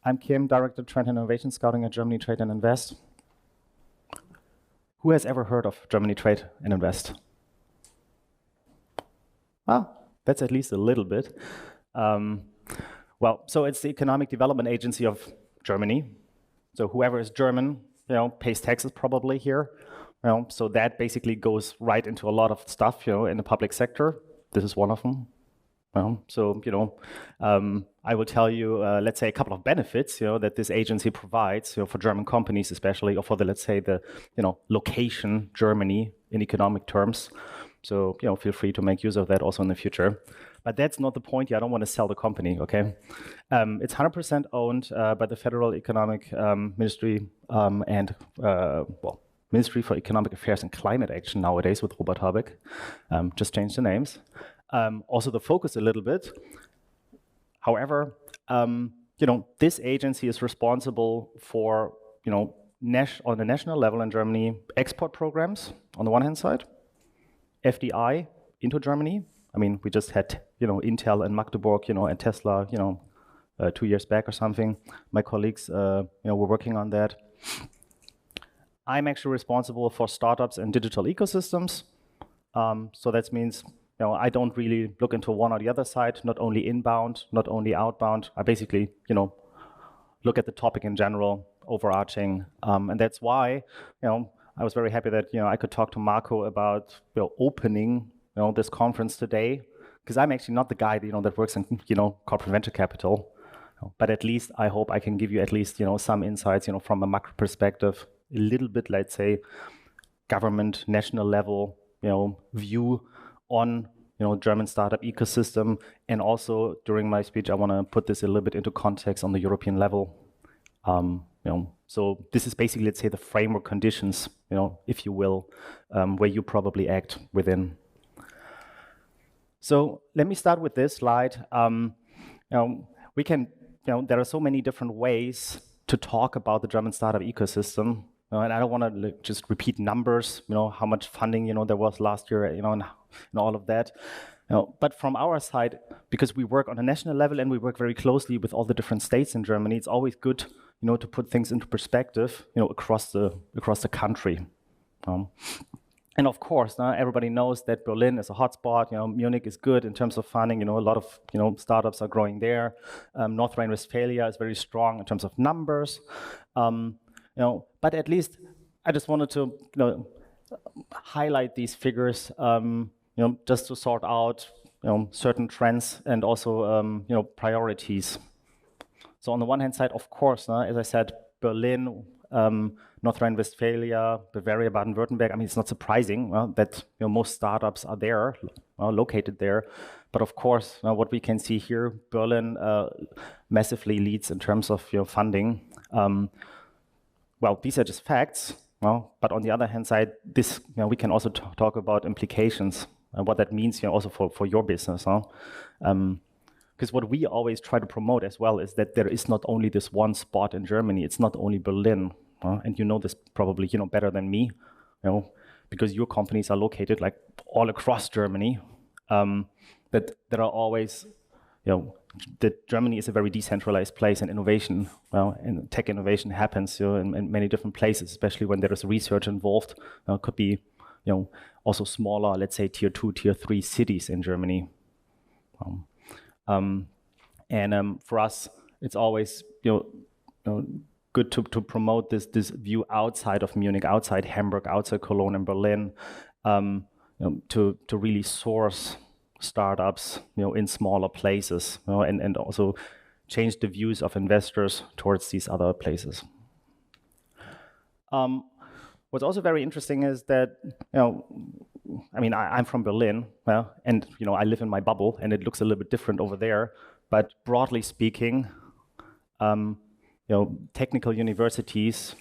I'm Kim, Director Trend and Innovation Scouting at Germany Trade and Invest. Who has ever heard of Germany Trade and Invest? Ah, that's at least a little bit. Well, so it's the economic development agency of Germany. So whoever is German, pays taxes probably here. So that basically goes right into a lot of stuff, in the public sector. This is one of them. So, I will tell you, let's say, a couple of benefits, that this agency provides, for German companies especially, or for the, let's say, the, location Germany in economic terms. So, feel free to make use of that also in the future. But that's not the point here. I don't want to sell the company, okay? It's 100% owned by the Federal Economic Ministry and, Ministry for Economic Affairs and Climate Action nowadays with Robert Habeck. Just changed the names. Also the focus a little bit. However, this agency is responsible for, on the national level in Germany, export programs on the one hand side, FDI into Germany. I mean, we just had, Intel in Magdeburg, and Tesla, 2 years back or something. My colleagues, were working on that. I'm actually responsible for startups and digital ecosystems. So that means, I don't really look into one or the other side, not only inbound, not only outbound. I basically, look at the topic in general, overarching. And that's why, I was very happy that, I could talk to Marco about, opening, this conference today, because I'm actually not the guy, that works in, corporate venture capital. But at least I hope I can give you at least, some insights, from a macro perspective, a little bit, let's say, government, national level, view on, German startup ecosystem. And also during my speech, I want to put this a little bit into context on the European level. So this is basically, let's say, the framework conditions, if you will, where you probably act within. So let me start with this slide. We can, there are so many different ways to talk about the German startup ecosystem. And I don't want to just repeat numbers, how much funding, there was last year, and all of that. But from our side, because we work on a national level and we work very closely with all the different states in Germany, it's always good, to put things into perspective, across the country. And of course, everybody knows that Berlin is a hotspot. Munich is good in terms of funding. A lot of startups are growing there. North Rhine-Westphalia is very strong in terms of numbers. But at least I just wanted to highlight these figures, just to sort out certain trends and also priorities. So on the one hand side, of course, as I said, Berlin, North Rhine-Westphalia, Bavaria, Baden-Württemberg. I mean, it's not surprising that most startups are there, located there. But of course, what we can see here, Berlin massively leads in terms of funding. Well, these are just facts. But on the other hand side, this we can also talk about implications and what that means also for your business. Because what we always try to promote as well is that there is not only this one spot in Germany. It's not only Berlin. And you know this probably better than me, because your companies are located like all across Germany. That there are always, that Germany is a very decentralized place, and innovation, and tech innovation happens in many different places, especially when there is research involved. Could be, also smaller, let's say tier 2, tier 3 cities in Germany. For us, it's always, good to promote this view outside of Munich, outside Hamburg, outside Cologne and Berlin, to really source startups, in smaller places, and also change the views of investors towards these other places. What's also very interesting is that, I mean, I'm from Berlin, and I live in my bubble, and it looks a little bit different over there. But broadly speaking, technical universities,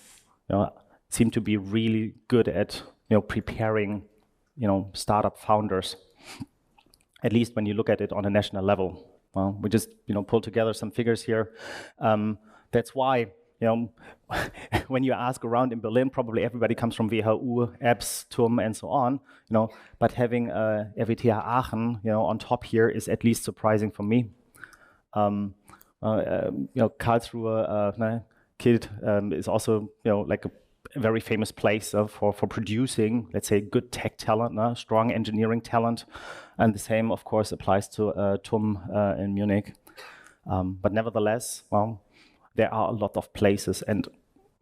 seem to be really good at, preparing, startup founders. At least when you look at it on a national level. We just, pulled together some figures here. That's why, when you ask around in Berlin, probably everybody comes from WHU, EBS, TUM, and so on. But having RWTH Aachen, on top here is at least surprising for me. Karlsruhe kid is also like a very famous place for producing, let's say, good tech talent, strong engineering talent, and the same, of course, applies to TUM in Munich. But nevertheless, well, there are a lot of places, and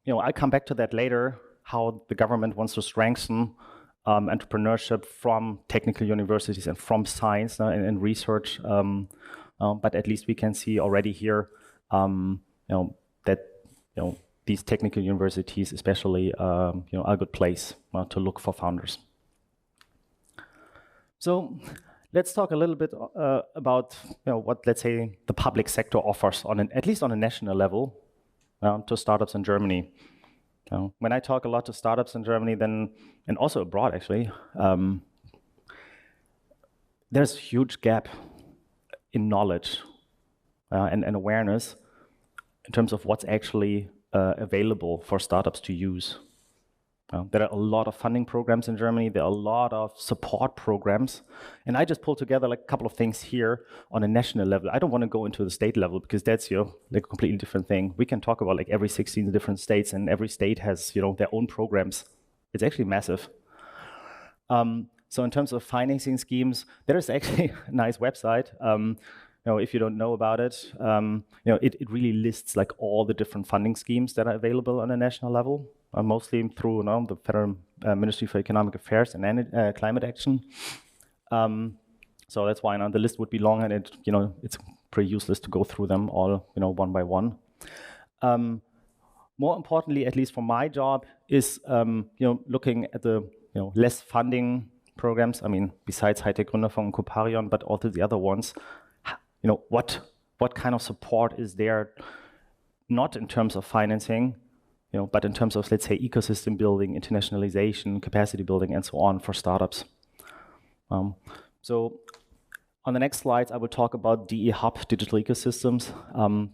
I'll come back to that later, how the government wants to strengthen entrepreneurship from technical universities and from science and research. But at least we can see already here that these technical universities, especially, are a good place to look for founders. So let's talk a little bit about what, let's say, the public sector offers at least on a national level to startups in Germany. When I talk a lot to startups in Germany, then, and also abroad actually, there's a huge gap in knowledge and awareness in terms of what's actually available for startups to use. There are a lot of funding programs in Germany. There are a lot of support programs. And I just pulled together like a couple of things here on a national level. I don't want to go into the state level because that's like a completely different thing. We can talk about like every 16 different states, and every state has their own programs. It's actually massive. So in terms of financing schemes, there is actually a nice website. If you don't know about it, it really lists like all the different funding schemes that are available on a national level, mostly through the Federal Ministry for Economic Affairs and Climate Action. So that's why the list would be long, and it's pretty useless to go through them all one by one. More importantly, at least for my job, is looking at the less funding programs. I mean, besides Hightech Gründerfonds and Coparion, but also the other ones. What kind of support is there, not in terms of financing, but in terms of, let's say, ecosystem building, internationalization, capacity building, and so on for startups. So on the next slides, I will talk about DE Hub, Digital Ecosystems,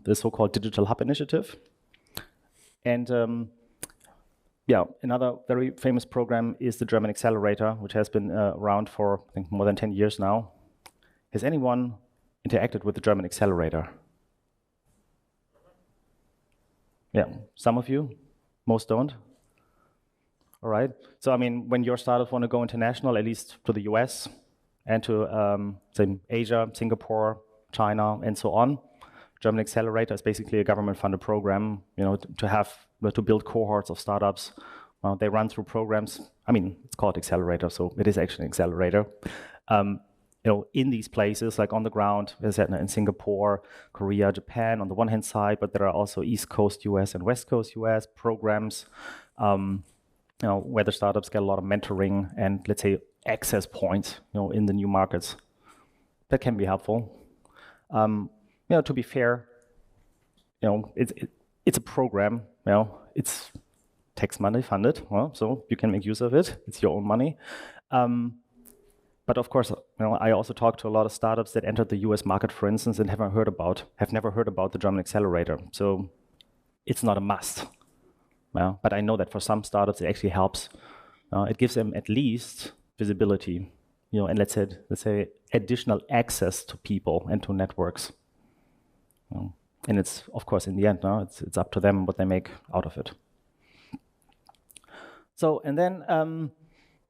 the so-called Digital Hub Initiative. And another very famous program is the German Accelerator, which has been around for, I think, more than 10 years now. Has anyone interacted with the German Accelerator? Yeah, some of you, most don't. All right. So I mean, when your startups want to go international, at least to the US and to say Asia, Singapore, China, and so on, German Accelerator is basically a government-funded program, to build cohorts of startups. They run through programs. I mean, it's called Accelerator, so it is actually an accelerator. In these places, like on the ground, as I said, in Singapore, Korea, Japan, on the one hand side, but there are also East Coast US and West Coast US programs, where the startups get a lot of mentoring and, let's say, access points, in the new markets. That can be helpful. To be fair, it's a program, it's tax money funded, so you can make use of it. It's your own money. But of course, I also talk to a lot of startups that entered the US market, for instance, and have never heard about the German Accelerator. So it's not a must. But I know that for some startups, it actually helps. It gives them at least visibility, and let's say additional access to people and to networks. And it's, of course, in the end, it's up to them what they make out of it. So, and then,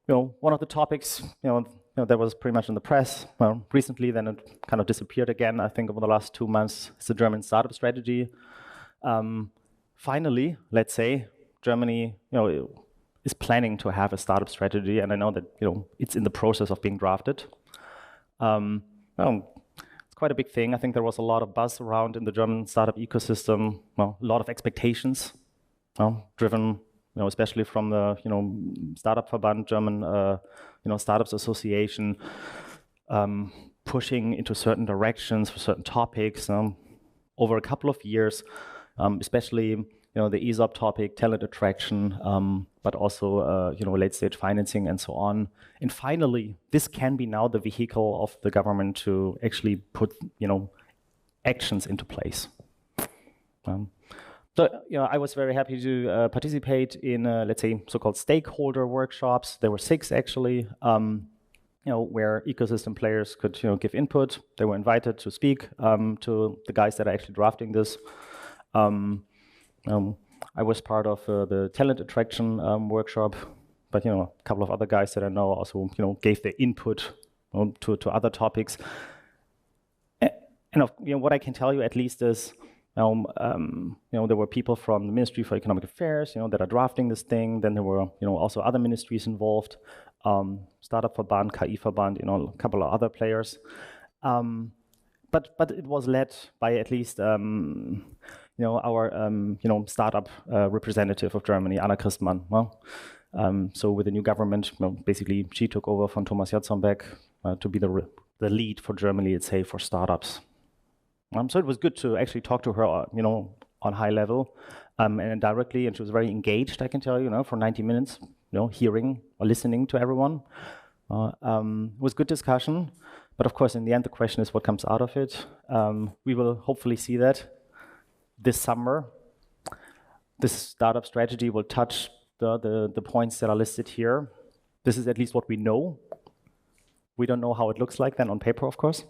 one of the topics, that was pretty much in the press, recently, then it kind of disappeared again, I think over the last 2 months, is the German startup strategy. Finally, let's say, Germany, is planning to have a startup strategy, and I know that, it's in the process of being drafted. It's quite a big thing. I think there was a lot of buzz around in the German startup ecosystem, a lot of expectations, driven, especially from the, Startup Verband, German, Startups Association, pushing into certain directions for certain topics over a couple of years, especially, the ESOP topic, talent attraction, but also, late-stage financing and so on. And finally, this can be now the vehicle of the government to actually put, actions into place. So, I was very happy to participate in, let's say, so-called stakeholder workshops. There were 6 actually. where ecosystem players could, give input. They were invited to speak to the guys that are actually drafting this. I was part of the talent attraction workshop, but a couple of other guys that I know also, gave their input to other topics. And what I can tell you at least is, there were people from the Ministry for Economic Affairs, that are drafting this thing. Then there were, also other ministries involved, Startup Verband, KI Verband, a couple of other players. But it was led by at least, our, startup representative of Germany, Anna Christmann. Well, so with the new government, basically she took over from Thomas Jatzombeck to be the lead for Germany, let's say, for startups. So it was good to actually talk to her, on high level and directly, and she was very engaged, I can tell you, for 90 minutes, hearing or listening to everyone. It was good discussion, but of course, in the end, the question is what comes out of it. We will hopefully see that this summer. This startup strategy will touch the points that are listed here. This is at least what we know. We don't know how it looks like then on paper, of course.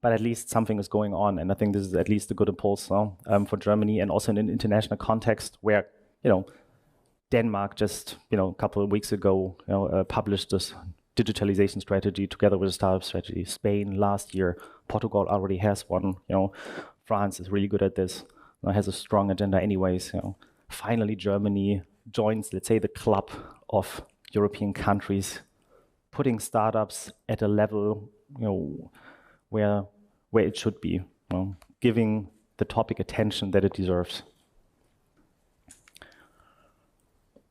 But at least something is going on, and I think this is at least a good impulse for Germany, and also in an international context where, Denmark just, a couple of weeks ago, published this digitalization strategy together with a startup strategy. Spain last year, Portugal already has one. France is really good at this. Has a strong agenda, anyways. Finally, Germany joins, let's say, the club of European countries, putting startups at a level, where it should be, giving the topic attention that it deserves.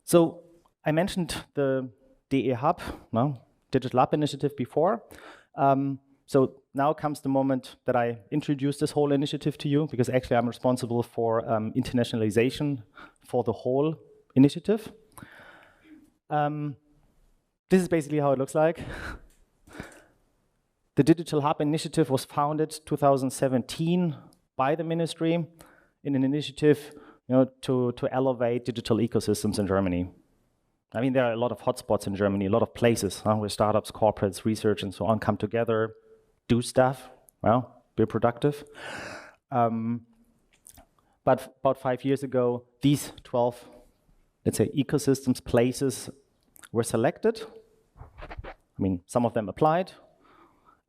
So I mentioned the DE Hub, Digital Hub initiative before. So now comes the moment that I introduce this whole initiative to you, because actually I'm responsible for internationalization for the whole initiative. This is basically how it looks like. The Digital Hub initiative was founded 2017 by the ministry in an initiative, to elevate digital ecosystems in Germany. I mean, there are a lot of hotspots in Germany, a lot of places where startups, corporates, research, and so on come together, do stuff, be productive. But about 5 years ago, these 12, let's say, ecosystems, places were selected. I mean, some of them applied.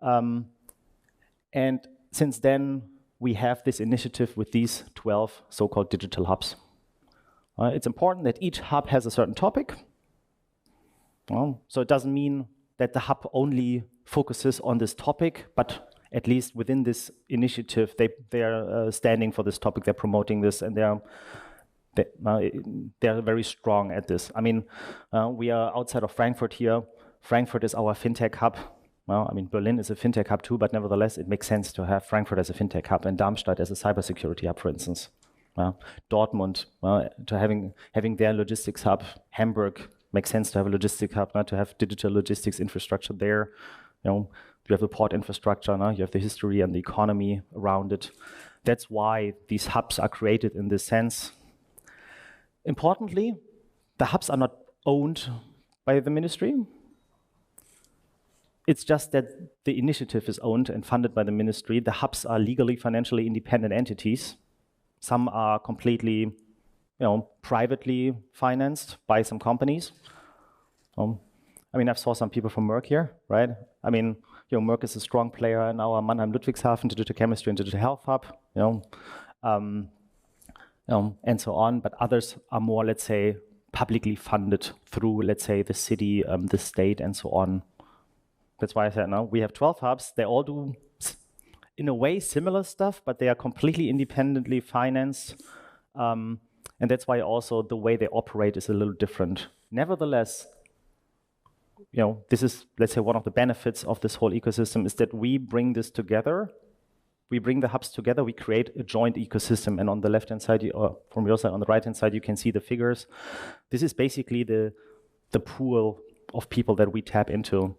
And since then, we have this initiative with these 12 so-called digital hubs. It's important that each hub has a certain topic. So it doesn't mean that the hub only focuses on this topic, but at least within this initiative, they are standing for this topic, they're promoting this, and they're very strong at this. I mean, we are outside of Frankfurt here. Frankfurt is our fintech hub. Well, I mean, Berlin is a fintech hub too, but nevertheless, it makes sense to have Frankfurt as a fintech hub and Darmstadt as a cybersecurity hub, for instance. Dortmund, to having their logistics hub. Hamburg makes sense to have a logistics hub, to have digital logistics infrastructure there. You have the port infrastructure, you have the history and the economy around it. That's why these hubs are created in this sense. Importantly, the hubs are not owned by the ministry. It's just that the initiative is owned and funded by the ministry. The hubs are legally, financially independent entities. Some are completely, privately financed by some companies. I mean, I saw some people from Merck here, right? I mean, Merck is a strong player in our Mannheim-Ludwigshafen Digital Chemistry and Digital Health Hub, and so on. But others are more, let's say, publicly funded through, let's say, the city, the state, and so on. That's why I said, we have 12 hubs. They all do, in a way, similar stuff, but they are completely independently financed. And that's why also the way they operate is a little different. Nevertheless, this is, let's say, one of the benefits of this whole ecosystem is that we bring this together. We bring the hubs together. We create a joint ecosystem. And on the left-hand side, or from your side, on the right-hand side, you can see the figures. This is basically the pool of people that we tap into.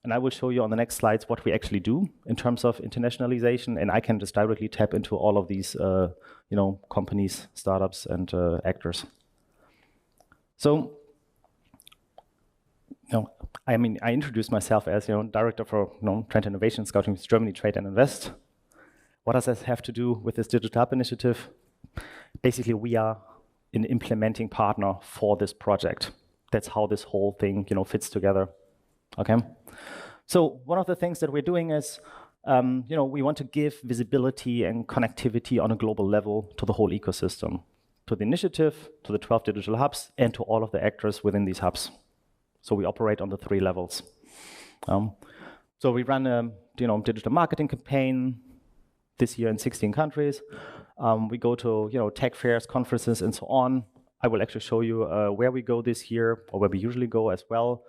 And I will show you on the next slides what we actually do in terms of internationalization, and I can just directly tap into all of these, companies, startups, and actors. So I mean, I introduced myself as director for Trend Innovation Scouting with Germany Trade and Invest. What does this have to do with this Digital Hub initiative? Basically, we are an implementing partner for this project. That's how this whole thing fits together. Okay. So one of the things that we're doing is we want to give visibility and connectivity on a global level to the whole ecosystem, to the initiative, to the 12 digital hubs, and to all of the actors within these hubs. So we operate on the 3 levels. So we run a digital marketing campaign this year in 16 countries. We go to tech fairs, conferences, and so on. I will actually show you where we go this year, or where we usually go as well.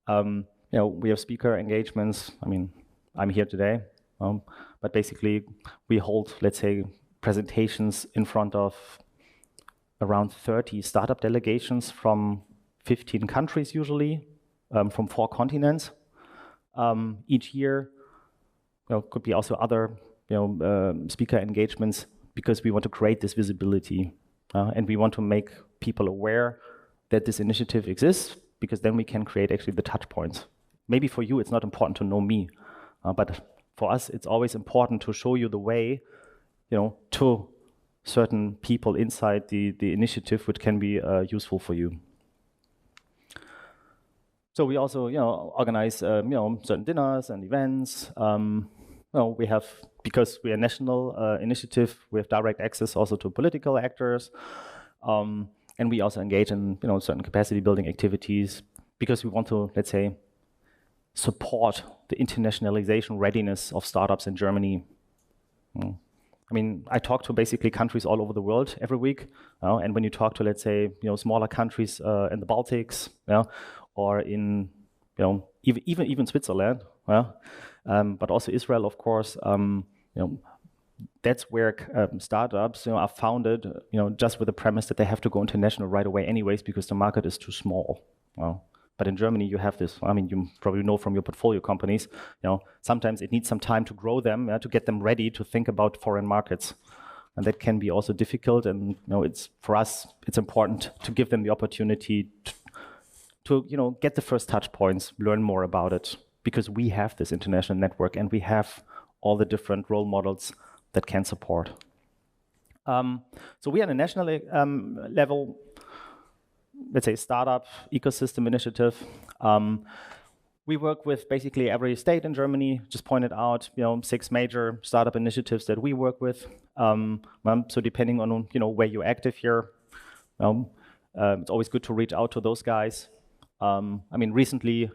We have speaker engagements. I mean, I'm here today, but basically we hold, let's say, presentations in front of around 30 startup delegations from 15 countries usually, from 4 continents. Each year, could be also other speaker engagements, because we want to create this visibility and we want to make people aware that this initiative exists, because then we can create actually the touch points. Maybe for you it's not important to know me, but for us it's always important to show you the way to certain people inside the initiative, which can be useful for you. So we also organize certain dinners and events. We have, because we are a national initiative, we have direct access also to political actors, and we also engage in certain capacity building activities, because we want to, let's say, support the internationalization readiness of startups in Germany. I mean, I talk to basically countries all over the world every week, and when you talk to, let's say, smaller countries in the Baltics, or in even Switzerland, but also Israel, of course. That's where startups are founded, just with the premise that they have to go international right away, anyways, because the market is too small. But in Germany, you have this. I mean, you probably know from your portfolio companies. Sometimes it needs some time to grow them, to get them ready to think about foreign markets, and that can be also difficult. And it's for us, it's important to give them the opportunity to get the first touch points, learn more about it, because we have this international network and we have all the different role models that can support. So we are at a national level, let's say, startup ecosystem initiative. We work with basically every state in Germany. Just pointed out, 6 major startup initiatives that we work with. So depending on where you're active here, it's always good to reach out to those guys. I mean, recently,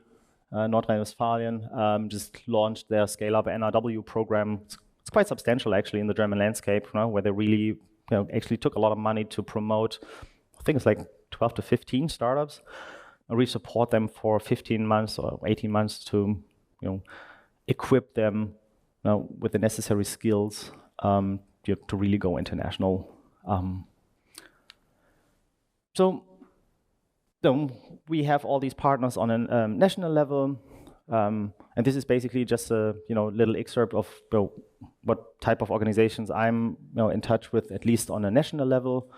North Rhine-Westphalia just launched their Scale-Up NRW program. It's quite substantial, actually, in the German landscape, where they really actually took a lot of money to promote, I think it's like 12 to 15 startups. And we support them for 15 months or 18 months to equip them with the necessary skills to really go international. So we have all these partners on a national level, and this is basically just a little excerpt of what type of organizations I'm in touch with, at least on a national level.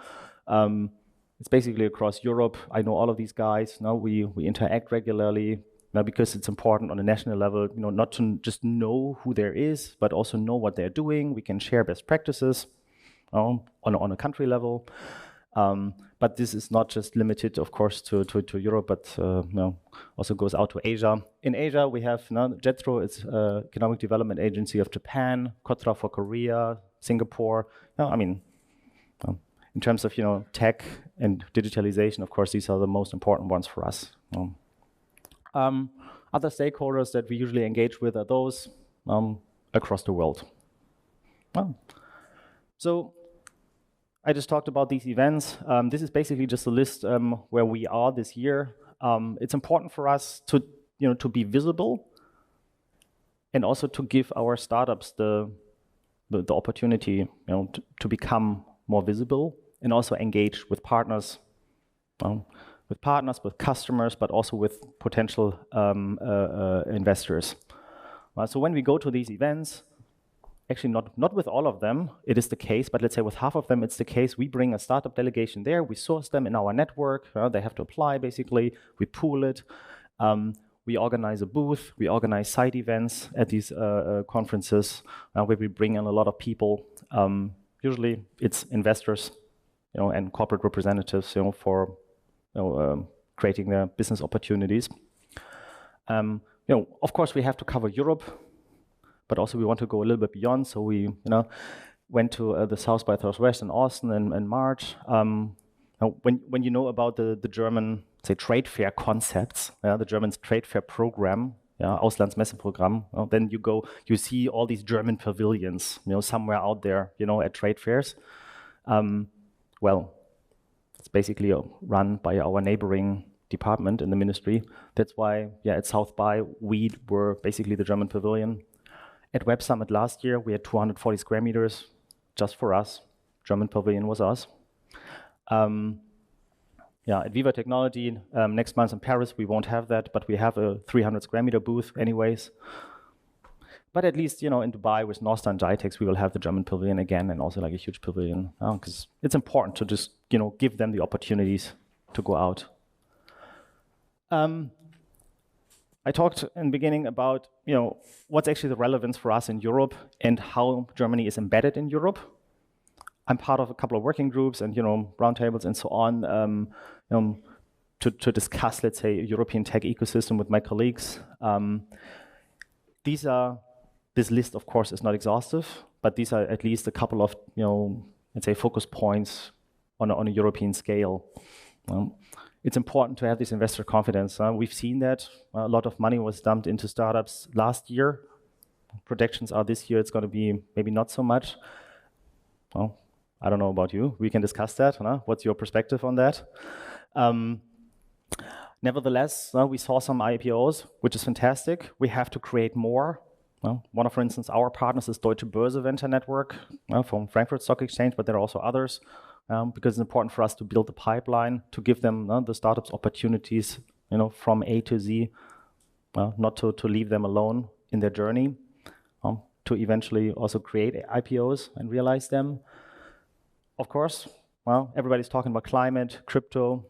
It's basically across Europe. I know all of these guys. We interact regularly because it's important on a national level, not to just know who there is, but also know what they're doing. We can share best practices on a country level. But this is not just limited, of course, to Europe, but also goes out to Asia. In Asia, we have Zietlow, it's Economic Development Agency of Japan, KOTRA for Korea, Singapore. I mean, in terms of tech and digitalization, of course, these are the most important ones for us. Other stakeholders that we usually engage with are those across the world. So I just talked about these events. This is basically just a list where we are this year. It's important for us to be visible, and also to give our startups the opportunity to become more visible, and also engage with partners, with customers, but also with potential investors. So when we go to these events, actually not with all of them, it is the case, but let's say with half of them, it's the case. We bring a startup delegation there, we source them in our network, they have to apply basically, we pool it, We organize a booth, we organize side events at these conferences where we bring in a lot of people. Usually it's investors, and corporate representatives, for creating their business opportunities. Of course, we have to cover Europe, but also we want to go a little bit beyond. So we, went to the South by Southwest in Austin in March. When you know about the German, say, trade fair concepts, the German trade fair program, Auslandsmesseprogramm, then you see all these German pavilions, somewhere out there, at trade fairs. Well, it's basically run by our neighboring department in the ministry. That's why, at South by, we were basically the German pavilion. At Web Summit last year, we had 240 square meters just for us. German pavilion was us. At Viva Technology, next month in Paris, we won't have that, but we have a 300 square meter booth anyways. But at least, in Dubai with Nostra and GITEX, we will have the German pavilion again, and also like a huge pavilion, because it's important to just, give them the opportunities to go out. I talked in the beginning about, what's actually the relevance for us in Europe and how Germany is embedded in Europe. I'm part of a couple of working groups and, roundtables and so on to discuss, let's say, a European tech ecosystem with my colleagues. This list, of course, is not exhaustive, but these are at least a couple of, let's say, focus points on a European scale. It's important to have this investor confidence. We've seen that a lot of money was dumped into startups last year. Projections are this year it's going to be maybe not so much. Well, I don't know about you. We can discuss that. What's your perspective on that? Nevertheless, we saw some IPOs, which is fantastic. We have to create more. One of, for instance, our partners is Deutsche Börse Venture Network from Frankfurt Stock Exchange, but there are also others because it's important for us to build the pipeline, to give them the startups opportunities, from A to Z, not to leave them alone in their journey, to eventually also create IPOs and realize them. Of course, everybody's talking about climate, crypto,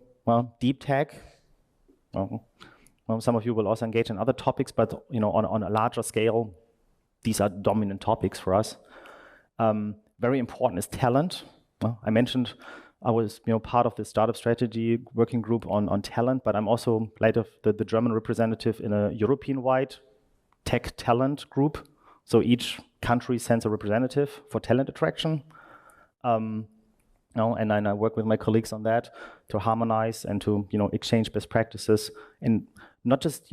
deep tech. Some of you will also engage in other topics, but on a larger scale, these are dominant topics for us. Very important is talent. I mentioned I was part of the startup strategy working group on talent, but I'm also later the German representative in a European-wide tech talent group. So each country sends a representative for talent attraction. And then I work with my colleagues on that to harmonize and to exchange best practices, and not just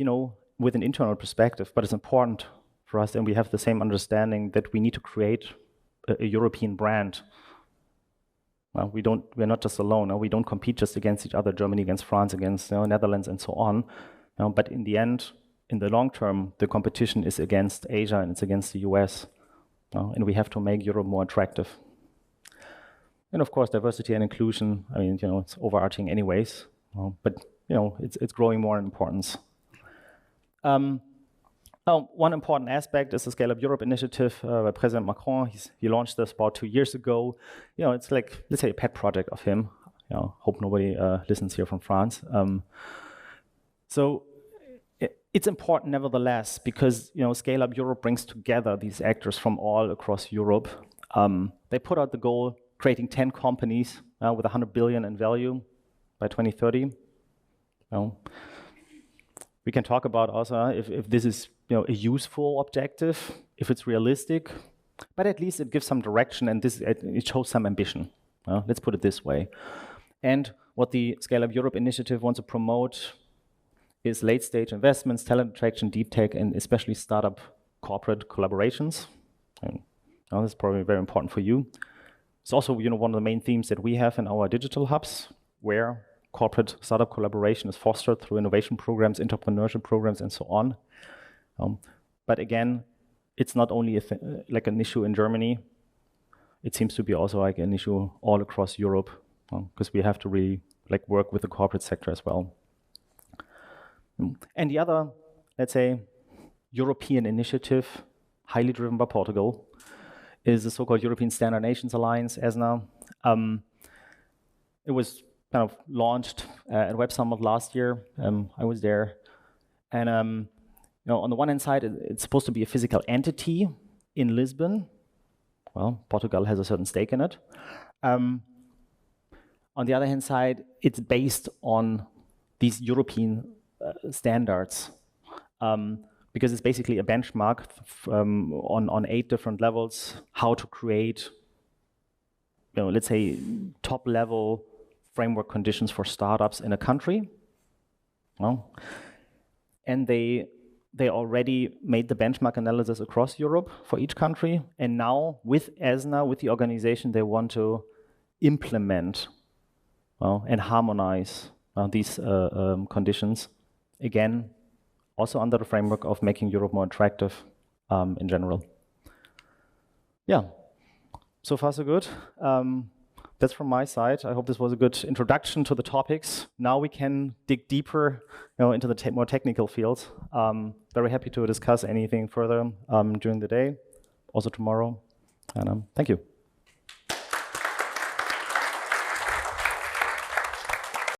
with an internal perspective, but it's important for us, and we have the same understanding that we need to create a European brand. We're not just alone. We don't compete just against each other, Germany against France, against Netherlands, and so on. But in the end, in the long term, the competition is against Asia and it's against the US, and we have to make Europe more attractive. And of course, diversity and inclusion. I mean, it's overarching anyways, but it's growing more in importance. One important aspect is the Scale Up Europe initiative by President Macron. He launched this about 2 years ago. It's like, let's say, a pet project of him. Hope nobody listens here from France. So it's important nevertheless, because Scale Up Europe brings together these actors from all across Europe. They put out the goal, creating 10 companies with 100 billion in value by 2030. We can talk about also if this is a useful objective, if it's realistic, but at least it gives some direction and it shows some ambition. Let's put it this way. And what the Scale Up Europe initiative wants to promote is late-stage investments, talent attraction, deep tech, and especially startup corporate collaborations. And this is probably very important for you. It's also one of the main themes that we have in our digital hubs, where corporate startup collaboration is fostered through innovation programs, entrepreneurship programs, and so on. But again, it's not only like an issue in Germany. It seems to be also like an issue all across Europe, because we have to really work with the corporate sector as well. And the other, let's say, European initiative, highly driven by Portugal, is the so-called European Standard Nations Alliance, ESNA. It was kind of launched at Web Summit last year. I was there. And on the one hand side, it's supposed to be a physical entity in Lisbon. Well, Portugal has a certain stake in it. On the other hand side, it's based on these European standards, because it's basically a benchmark on 8 different levels, how to create, let's say, top-level framework conditions for startups in a country. Well, and they already made the benchmark analysis across Europe for each country, and now with ESNA, with the organization, they want to implement and harmonize these conditions, again, also under the framework of making Europe more attractive in general. Yeah, so far so good. That's from my side. I hope this was a good introduction to the topics. Now we can dig deeper into the more technical fields. Very happy to discuss anything further during the day, also tomorrow. And thank you.